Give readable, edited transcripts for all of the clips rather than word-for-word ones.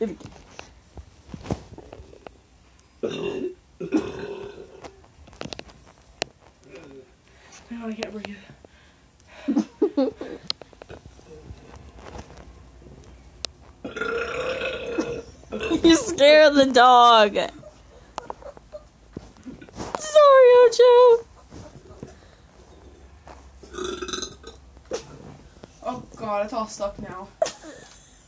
I can't breathe. You scared the dog. Sorry, Ocho. Oh god, it's all stuck now.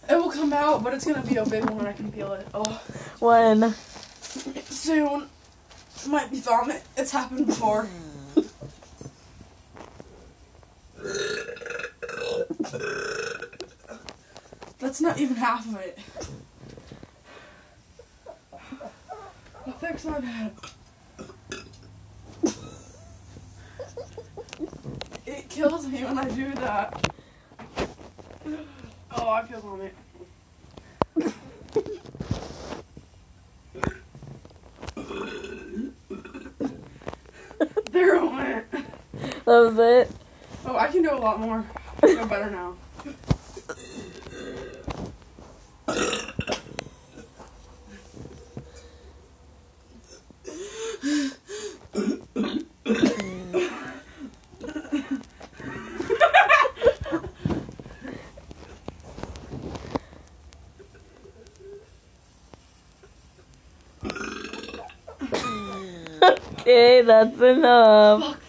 It will come out, but it's gonna be a big one when I can feel it. Oh. When? Soon. Might be vomit. It's happened before. That's not even half of it. I'll fix my bed. It kills me when I do that. Oh, I feel vomit. There it went. That was it? Oh, I can do a lot more. I feel better now. Okay, that's enough.